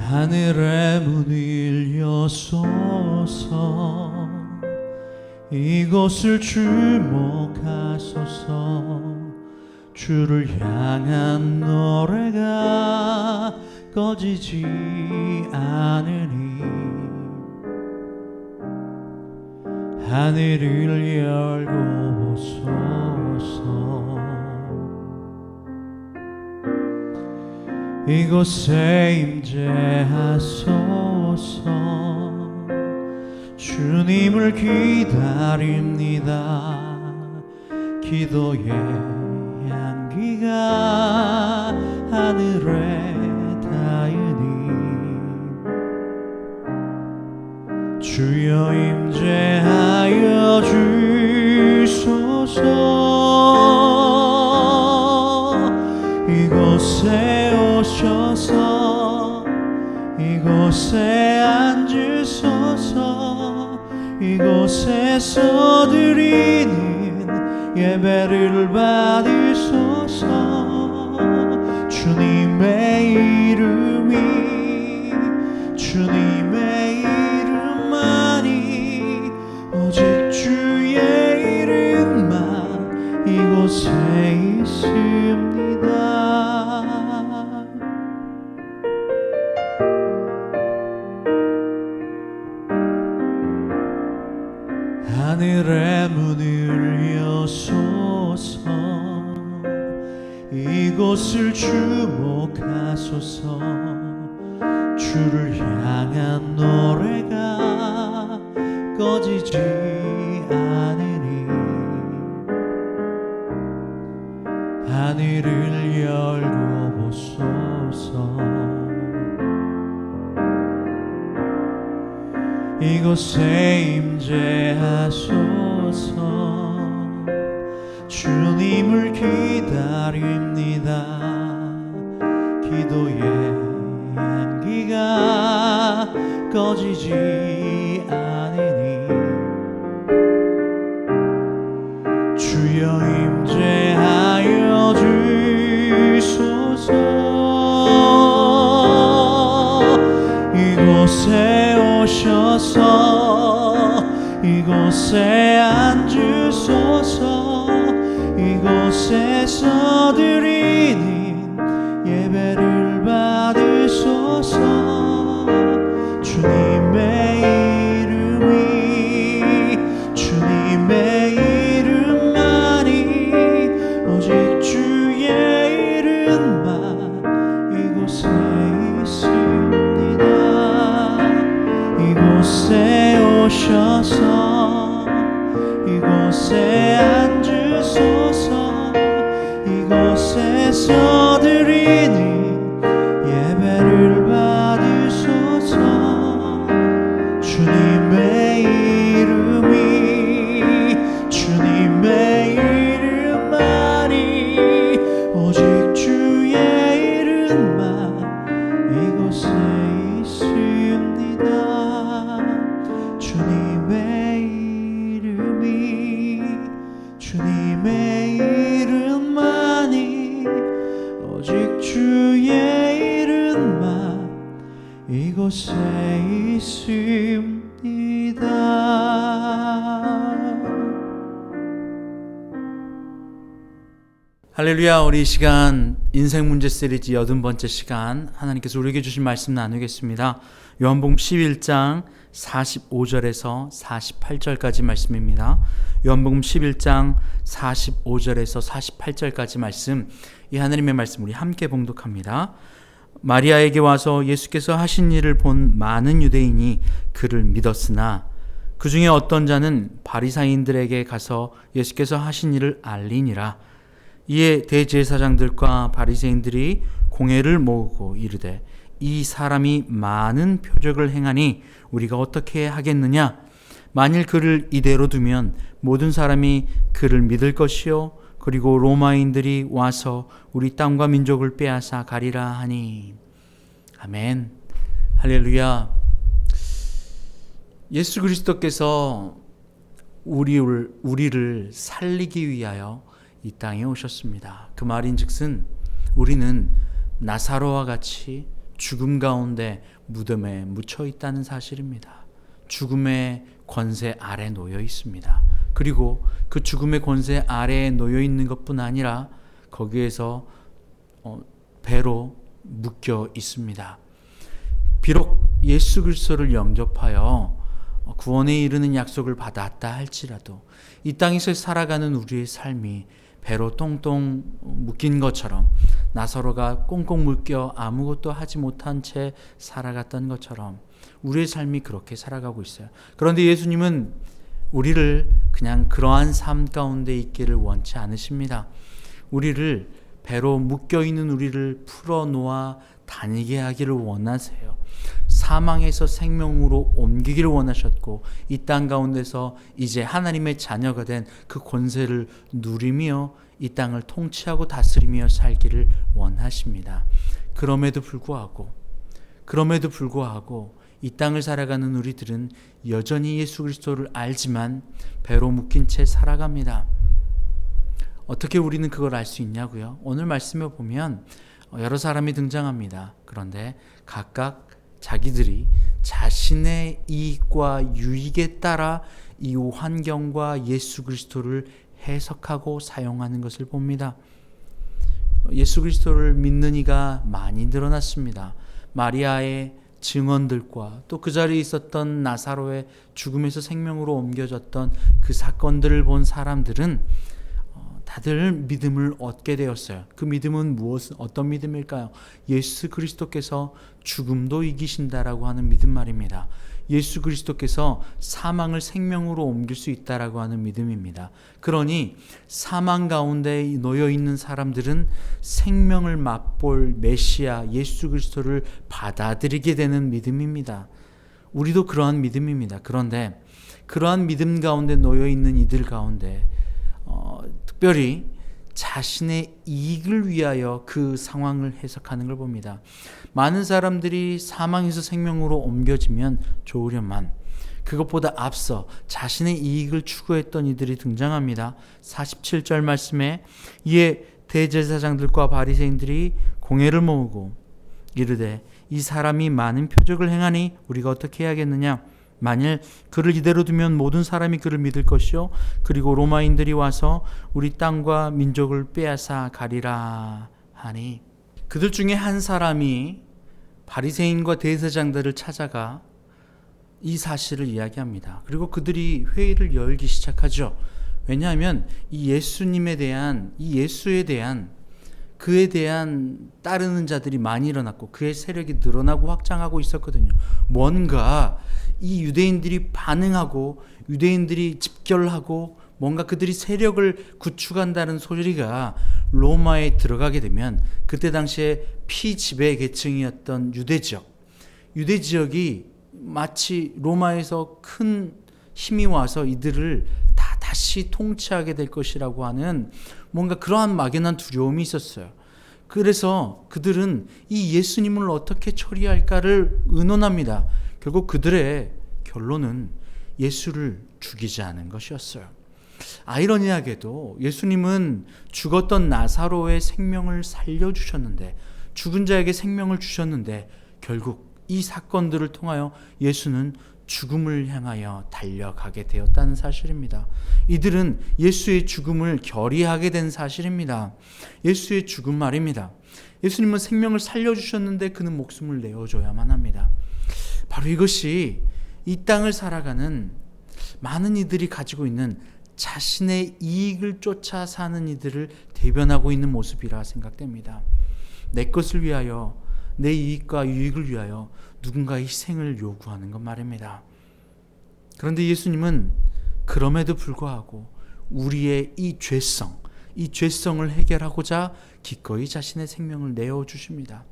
하늘의 문을 여소서 이곳을 주목하소서 주를 향한 노래가 꺼지지 않으니 하늘을 열고 보소서 이곳에 임재하소서 주님을 기다립니다. 기도의 향기가 하늘에 닿으니 주여 임재하여 주소서 이곳에 오셔서 이곳에 앉으소서 이곳에서 드리는 예배를 받으소서 주님의 이름이 주님의 이름만이 오직 주의 이름만 이곳에 있습니다. 하늘의 문을 여소서 이곳을 주목하소서 주를 향한 노래가 꺼지지 않으니 하늘을 열고 보소서 이곳에 임재하소서 주님을 기다립니다. 기도의 향기가 꺼지지 않으니 주여 임재하여 주소서 이곳에 오셔서 이곳에 앉으소서 이곳에서 드리는 예배를 받으소서 주님의 이름이 주님의 이름만이 오직 주의 이름만 이곳에 있습니다. 이곳에 오셔서 이곳에 앉으소서 이곳에서 드리는 예배를 받으소서 주님의 이름이 주님의 이름만이 오직 주의 이름만 이곳에 있습니다. 주님의 이름이 주님의 이름만이 오직 주의 이름만 이곳에 있습니다. 할렐루야. 우리 이 시간 인생 문제 시리즈 80번째 시간 하나님께서 우리에게 주신 말씀 나누겠습니다. 요한복음 11장 45절에서 48절까지 말씀입니다. 요한복음 11장 45절에서 48절까지 말씀, 이 하나님의 말씀 우리 함께 봉독합니다. 마리아에게 와서 예수께서 하신 일을 본 많은 유대인이 그를 믿었으나 그 중에 어떤 자는 바리사인들에게 가서 예수께서 하신 일을 알리니라. 이에 대제사장들과 바리새인들이 공회를 모으고 이르되 이 사람이 많은 표적을 행하니 우리가 어떻게 하겠느냐? 만일 그를 이대로 두면 모든 사람이 그를 믿을 것이요 그리고 로마인들이 와서 우리 땅과 민족을 빼앗아 가리라 하니. 아멘. 할렐루야. 예수 그리스도께서 우리를 살리기 위하여 이 땅에 오셨습니다. 그 말인즉슨 우리는 나사로와 같이 죽음 가운데 무덤에 묻혀 있다는 사실입니다. 죽음의 권세 아래 놓여 있습니다. 그리고 그 죽음의 권세 아래에 놓여 있는 것뿐 아니라 거기에서 배로 묶여 있습니다. 비록 예수 그리스도를 영접하여 구원에 이르는 약속을 받았다 할지라도 이 땅에서 살아가는 우리의 삶이 배로 똥똥 묶인 것처럼 나사로가 꽁꽁 묶여 아무것도 하지 못한 채 살아갔던 것처럼 우리의 삶이 그렇게 살아가고 있어요. 그런데 예수님은 우리를 그냥 그러한 삶 가운데 있기를 원치 않으십니다. 우리를 배로 묶여있는 우리를 풀어놓아 다니게 하기를 원하세요. 사망에서 생명으로 옮기기를 원하셨고 이 땅 가운데서 이제 하나님의 자녀가 된 그 권세를 누리며 이 땅을 통치하고 다스리며 살기를 원하십니다. 그럼에도 불구하고 이 땅을 살아가는 우리들은 여전히 예수 그리스도를 알지만 배로 묶인 채 살아갑니다. 어떻게 우리는 그걸 알 수 있냐고요? 오늘 말씀에 보면 여러 사람이 등장합니다. 그런데 각각 자기들이 자신의 이익과 유익에 따라 이 환경과 예수 그리스도를 해석하고 사용하는 것을 봅니다. 예수 그리스도를 믿는 이가 많이 늘어났습니다. 마리아의 증언들과 또 그 자리에 있었던 나사로의 죽음에서 생명으로 옮겨졌던 그 사건들을 본 사람들은 다들 믿음을 얻게 되었어요. 그 믿음은 어떤 믿음일까요? 예수 그리스도께서 죽음도 이기신다라고 하는 믿음 말입니다. 예수 그리스도께서 사망을 생명으로 옮길 수 있다라고 하는 믿음입니다. 그러니 사망 가운데 놓여 있는 사람들은 생명을 맛볼 메시아 예수 그리스도를 받아들이게 되는 믿음입니다. 우리도 그러한 믿음입니다. 그런데 그러한 믿음 가운데 놓여 있는 이들 가운데 특별히 자신의 이익을 위하여 그 상황을 해석하는 걸 봅니다. 많은 사람들이 사망에서 생명으로 옮겨지면 좋으련만 그것보다 앞서 자신의 이익을 추구했던 이들이 등장합니다. 47절 말씀에 이에 대제사장들과 바리새인들이 공회를 모으고 이르되 이 사람이 많은 표적을 행하니 우리가 어떻게 해야겠느냐? 만일 그를 이대로 두면 모든 사람이 그를 믿을 것이요 그리고 로마인들이 와서 우리 땅과 민족을 빼앗아 가리라 하니 그들 중에 한 사람이 바리새인과 대제사장들을 찾아가 이 사실을 이야기합니다. 그리고 그들이 회의를 열기 시작하죠. 왜냐하면 이 예수님에 대한 그에 대한 따르는 자들이 많이 일어났고 그의 세력이 늘어나고 확장하고 있었거든요. 뭔가 이 유대인들이 반응하고 유대인들이 집결하고 뭔가 그들이 세력을 구축한다는 소리가 로마에 들어가게 되면 그때 당시에 피지배 계층이었던 유대 지역이 마치 로마에서 큰 힘이 와서 이들을 다시 통치하게 될 것이라고 하는 뭔가 그러한 막연한 두려움이 있었어요. 그래서 그들은 이 예수님을 어떻게 처리할까를 의논합니다. 결국 그들의 결론은 예수를 죽이자는 것이었어요. 아이러니하게도 예수님은 죽었던 나사로의 생명을 살려주셨는데 죽은 자에게 생명을 주셨는데 결국 이 사건들을 통하여 예수는 죽음을 향하여 달려가게 되었다는 사실입니다. 이들은 예수의 죽음을 결의하게 된 사실입니다. 예수의 죽음 말입니다. 예수님은 생명을 살려주셨는데 그는 목숨을 내어줘야만 합니다. 바로 이것이 이 땅을 살아가는 많은 이들이 가지고 있는 자신의 이익을 쫓아 사는 이들을 대변하고 있는 모습이라 생각됩니다. 내 것을 위하여 내 이익과 유익을 위하여 누군가의 희생을 요구하는 것 말입니다. 그런데 예수님은 그럼에도 불구하고 우리의 이 죄성을 해결하고자 기꺼이 자신의 생명을 내어주십니다.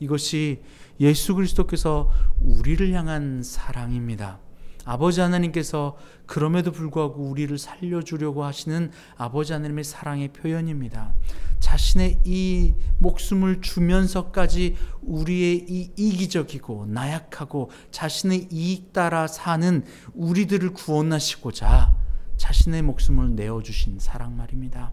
이것이 예수 그리스도께서 우리를 향한 사랑입니다. 아버지 하나님께서 그럼에도 불구하고 우리를 살려주려고 하시는 아버지 하나님의 사랑의 표현입니다. 자신의 이 목숨을 주면서까지 우리의 이 이기적이고 나약하고 자신의 이익 따라 사는 우리들을 구원하시고자 자신의 목숨을 내어주신 사랑 말입니다.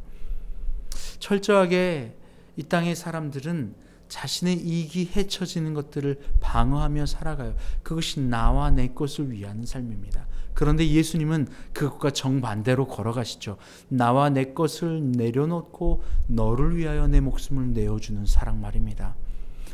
철저하게 이 땅의 사람들은 자신의 이익이 해쳐지는 것들을 방어하며 살아가요. 그것이 나와 내 것을 위한 삶입니다. 그런데 예수님은 그것과 정반대로 걸어가시죠. 나와 내 것을 내려놓고 너를 위하여 내 목숨을 내어주는 사랑 말입니다.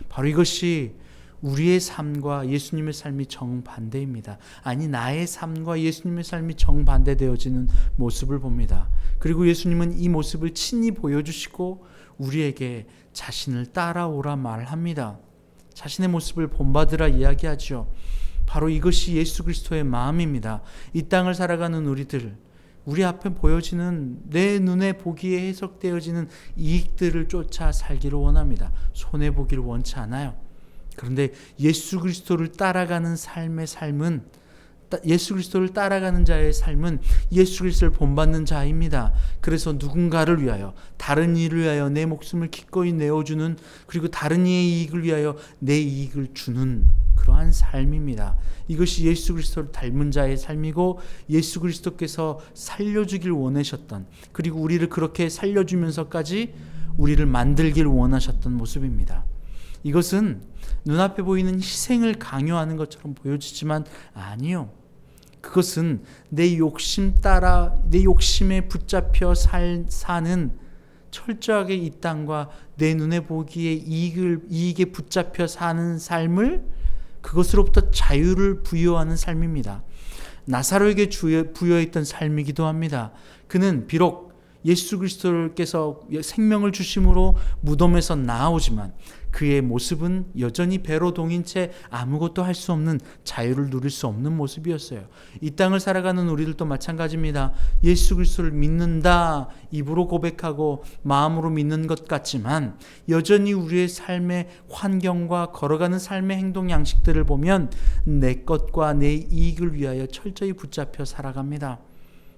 바로 이것이 우리의 삶과 예수님의 삶이 정반대입니다. 아니, 나의 삶과 예수님의 삶이 정반대되어지는 모습을 봅니다. 그리고 예수님은 이 모습을 친히 보여주시고 우리에게 자신을 따라오라 말합니다. 자신의 모습을 본받으라 이야기하죠. 바로 이것이 예수 그리스도의 마음입니다. 이 땅을 살아가는 우리 앞에 보여지는, 내 눈에 보기에 해석되어지는 이익들을 쫓아 살기를 원합니다. 손해보기를 원치 않아요. 그런데 예수 그리스도를 따라가는 예수 그리스도를 따라가는 자의 삶은 예수 그리스도를 본받는 자입니다. 그래서 누군가를 위하여, 다른 이를 위하여 내 목숨을 기꺼이 내어주는, 그리고 다른 이의 이익을 위하여 내 이익을 주는 그러한 삶입니다. 이것이 예수 그리스도를 닮은 자의 삶이고, 예수 그리스도께서 살려주길 원하셨던, 그리고 우리를 그렇게 살려주면서까지 우리를 만들길 원하셨던 모습입니다. 이것은 눈앞에 보이는 희생을 강요하는 것처럼 보여지지만 아니요. 그것은 내 욕심에 붙잡혀 사는, 철저하게 이 땅과 내 눈에 보기에 이익에 붙잡혀 사는 삶을, 그것으로부터 자유를 부여하는 삶입니다. 나사로에게 부여했던 삶이기도 합니다. 그는 비록 예수 그리스도께서 생명을 주심으로 무덤에서 나아오지만 그의 모습은 여전히 배로 동인 채 아무것도 할 수 없는, 자유를 누릴 수 없는 모습이었어요. 이 땅을 살아가는 우리들도 마찬가지입니다. 예수 그리스도를 믿는다, 입으로 고백하고 마음으로 믿는 것 같지만 여전히 우리의 삶의 환경과 걸어가는 삶의 행동 양식들을 보면 내 것과 내 이익을 위하여 철저히 붙잡혀 살아갑니다.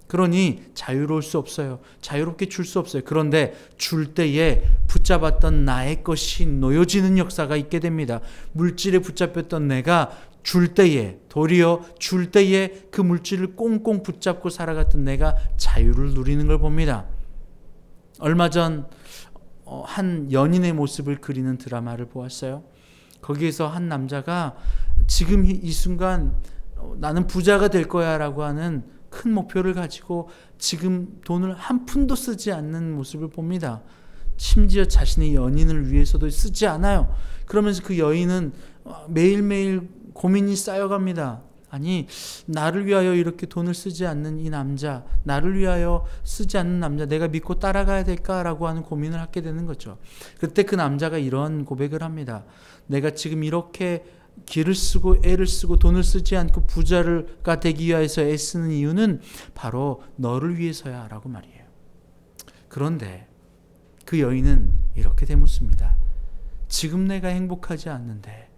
그러니 자유로울 수 없어요. 자유롭게 줄 수 없어요. 그런데 줄 때에 붙잡았던 나의 것이 놓여지는 역사가 있게 됩니다. 물질에 붙잡혔던 내가 도리어 줄 때에 그 물질을 꽁꽁 붙잡고 살아갔던 내가 자유를 누리는 걸 봅니다. 얼마 전 한 연인의 모습을 그리는 드라마를 보았어요. 거기에서 한 남자가 지금 이 순간 나는 부자가 될 거야 라고 하는 큰 목표를 가지고 지금 돈을 한 푼도 쓰지 않는 모습을 봅니다. 심지어 자신의 연인을 위해서도 쓰지 않아요. 그러면서 그 여인은 매일매일 고민이 쌓여갑니다. 아니, 나를 위하여 이렇게 돈을 쓰지 않는 이 남자, 나를 위하여 쓰지 않는 남자, 내가 믿고 따라가야 될까라고 하는 고민을 하게 되는 거죠. 그때 그 남자가 이런 고백을 합니다. 내가 지금 이렇게 기를 쓰고 애를 쓰고 돈을 쓰지 않고 부자가 되기 위해서 애쓰는 이유는 바로 너를 위해서야 라고 말이에요. 그런데 그 여인은 이렇게 되묻습니다. 지금 내가 행복하지 않는데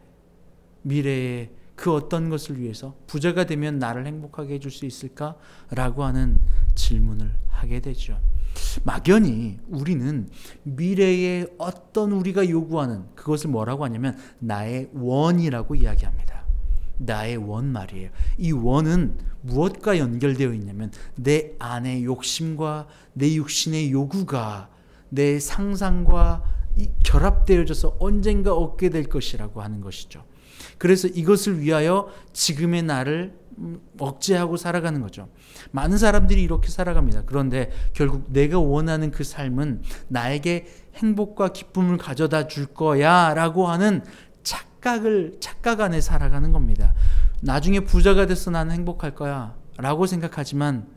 미래에 그 어떤 것을 위해서 부자가 되면 나를 행복하게 해줄 수 있을까? 라고 하는 질문을 하게 되죠. 막연히 우리는 미래에 어떤 우리가 요구하는 그것을 뭐라고 하냐면 나의 원이라고 이야기합니다. 나의 원 말이에요. 이 원은 무엇과 연결되어 있냐면 내 안의 욕심과 내 육신의 요구가 내 상상과 결합되어져서 언젠가 얻게 될 것이라고 하는 것이죠. 그래서 이것을 위하여 지금의 나를 억제하고 살아가는 거죠. 많은 사람들이 이렇게 살아갑니다. 그런데 결국 내가 원하는 그 삶은 나에게 행복과 기쁨을 가져다 줄 거야 라고 하는 착각 안에 살아가는 겁니다. 나중에 부자가 돼서 나는 행복할 거야 라고 생각하지만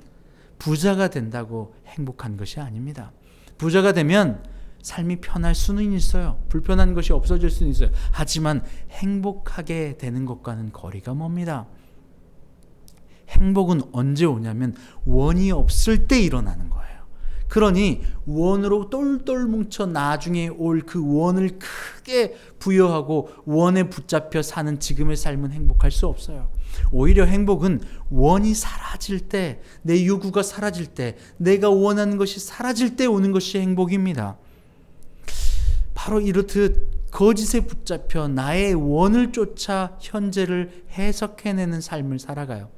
부자가 된다고 행복한 것이 아닙니다. 부자가 되면 삶이 편할 수는 있어요. 불편한 것이 없어질 수는 있어요. 하지만 행복하게 되는 것과는 거리가 멉니다. 행복은 언제 오냐면 원이 없을 때 일어나는 거예요. 그러니 원으로 똘똘 뭉쳐 나중에 올 그 원을 크게 부여하고 원에 붙잡혀 사는 지금의 삶은 행복할 수 없어요. 오히려 행복은 원이 사라질 때, 내 요구가 사라질 때, 내가 원하는 것이 사라질 때 오는 것이 행복입니다. 바로 이렇듯 거짓에 붙잡혀 나의 원을 쫓아 현재를 해석해내는 삶을 살아가요.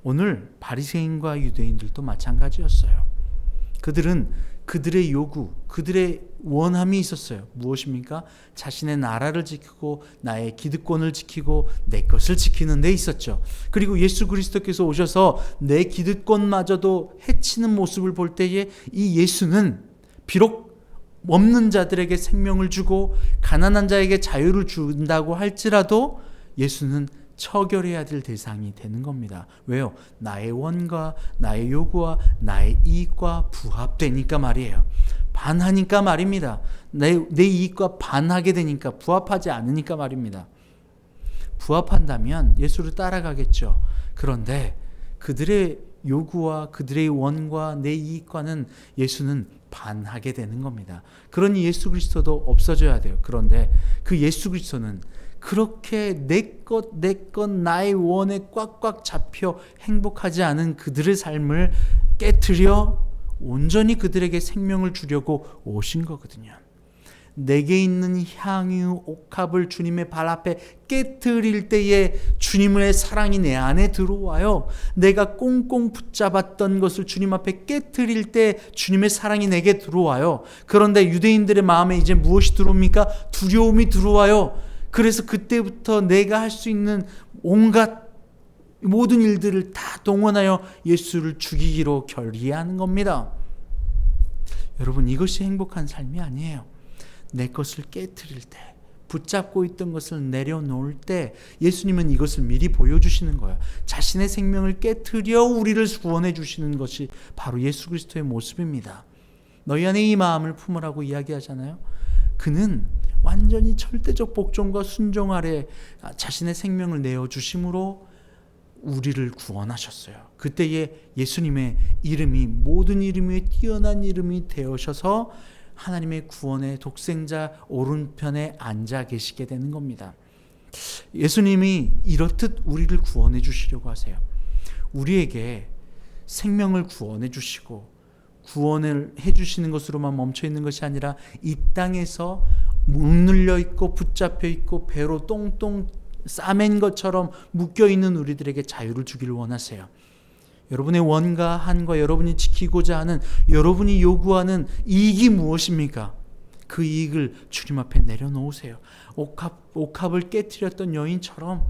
오늘 바리새인과 유대인들도 마찬가지였어요. 그들은 그들의 요구, 그들의 원함이 있었어요. 무엇입니까? 자신의 나라를 지키고 나의 기득권을 지키고 내 것을 지키는 데 있었죠. 그리고 예수 그리스도께서 오셔서 내 기득권마저도 해치는 모습을 볼 때에 이 예수는 비록 없는 자들에게 생명을 주고 가난한 자에게 자유를 준다고 할지라도 예수는 처결해야 될 대상이 되는 겁니다. 왜요? 나의 원과 나의 요구와 나의 이익과 부합되니까 말이에요. 반하니까 말입니다. 내 이익과 반하게 되니까, 부합하지 않으니까 말입니다. 부합한다면 예수를 따라가겠죠. 그런데 그들의 요구와 그들의 원과 내 이익과는 예수는 반하게 되는 겁니다. 그러니 예수 그리스도도 없어져야 돼요. 그런데 그 예수 그리스도는 그렇게 내 것 나의 원에 꽉꽉 잡혀 행복하지 않은 그들의 삶을 깨트려 온전히 그들에게 생명을 주려고 오신 거거든요. 내게 있는 향유 옥합을 주님의 발 앞에 깨트릴 때에 주님의 사랑이 내 안에 들어와요. 내가 꽁꽁 붙잡았던 것을 주님 앞에 깨트릴 때 주님의 사랑이 내게 들어와요. 그런데 유대인들의 마음에 이제 무엇이 들어옵니까? 두려움이 들어와요. 그래서 그때부터 내가 할 수 있는 온갖 모든 일들을 다 동원하여 예수를 죽이기로 결의하는 겁니다. 여러분, 이것이 행복한 삶이 아니에요. 내 것을 깨트릴 때, 붙잡고 있던 것을 내려놓을 때 예수님은 이것을 미리 보여주시는 거예요. 자신의 생명을 깨트려 우리를 구원해 주시는 것이 바로 예수 그리스도의 모습입니다. 너희 안에 이 마음을 품으라고 이야기하잖아요. 그는 완전히 절대적 복종과 순종 아래 자신의 생명을 내어주심으로 우리를 구원하셨어요. 그때에 예수님의 이름이 모든 이름 위에 뛰어난 이름이 되어셔서 하나님의 구원의 독생자 오른편에 앉아 계시게 되는 겁니다. 예수님이 이렇듯 우리를 구원해 주시려고 하세요. 우리에게 생명을 구원해 주시고 구원을 해 주시는 것으로만 멈춰 있는 것이 아니라 이 땅에서 묶눌려 있고 붙잡혀 있고 배로 똥똥 싸맨 것처럼 묶여 있는 우리들에게 자유를 주기를 원하세요. 여러분의 원과 한과 여러분이 지키고자 하는, 여러분이 요구하는 이익이 무엇입니까? 그 이익을 주님 앞에 내려놓으세요. 옥합을 깨트렸던 여인처럼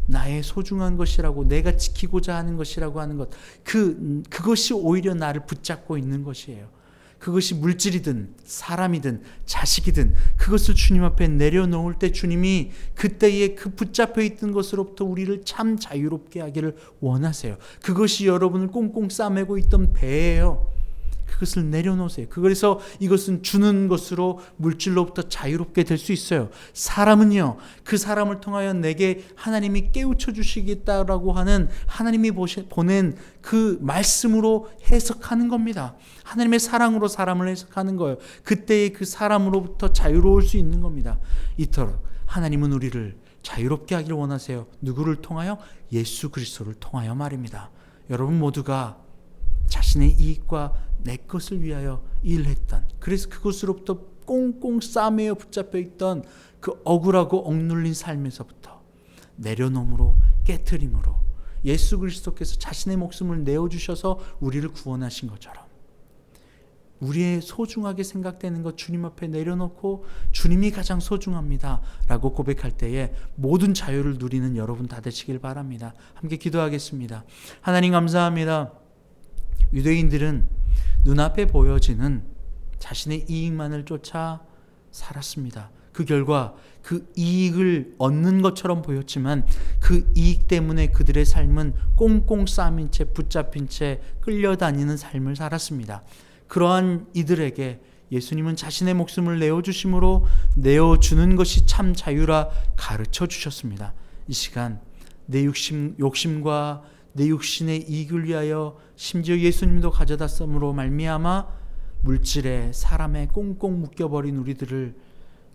나의 소중한 것이라고, 내가 지키고자 하는 것이라고 하는 것, 그것이 오히려 나를 붙잡고 있는 것이에요. 그것이 물질이든 사람이든 자식이든 그것을 주님 앞에 내려놓을 때 주님이 그때의 그 붙잡혀 있던 것으로부터 우리를 참 자유롭게 하기를 원하세요. 그것이 여러분을 꽁꽁 싸매고 있던 배예요. 그것을 내려놓으세요. 그래서 이것은 주는 것으로 물질로부터 자유롭게 될 수 있어요. 사람은요, 그 사람을 통하여 내게 하나님이 깨우쳐 주시겠다라고 하는 하나님이 보낸 그 말씀으로 해석하는 겁니다. 하나님의 사랑으로 사람을 해석하는 거예요. 그때의 그 사람으로부터 자유로울 수 있는 겁니다. 이토록 하나님은 우리를 자유롭게 하기를 원하세요. 누구를 통하여? 예수 그리스도를 통하여 말입니다. 여러분 모두가 자신의 이익과 내 것을 위하여 일했던, 그래서 그것으로부터 꽁꽁 싸매어 붙잡혀 있던 그 억울하고 억눌린 삶에서부터 내려놓음으로, 깨트림으로 예수 그리스도께서 자신의 목숨을 내어주셔서 우리를 구원하신 것처럼 우리의 소중하게 생각되는 것 주님 앞에 내려놓고 주님이 가장 소중합니다 라고 고백할 때에 모든 자유를 누리는 여러분 다 되시길 바랍니다. 함께 기도하겠습니다. 하나님 감사합니다. 유대인들은 눈앞에 보여지는 자신의 이익만을 쫓아 살았습니다. 그 결과 그 이익을 얻는 것처럼 보였지만 그 이익 때문에 그들의 삶은 꽁꽁 싸민 채 붙잡힌 채 끌려다니는 삶을 살았습니다. 그러한 이들에게 예수님은 자신의 목숨을 내어주심으로 내어주는 것이 참 자유라 가르쳐 주셨습니다. 이 시간 내 욕심과 내 육신의 이익을 위하여 심지어 예수님도 가져다 씀으로 말미암아 물질에 사람에 꽁꽁 묶여버린 우리들을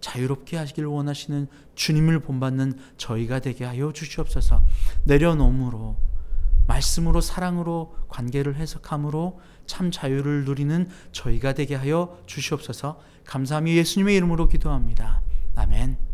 자유롭게 하시길 원하시는 주님을 본받는 저희가 되게 하여 주시옵소서. 내려놓음으로, 말씀으로, 사랑으로 관계를 해석함으로 참 자유를 누리는 저희가 되게 하여 주시옵소서. 감사하며 예수님의 이름으로 기도합니다. 아멘.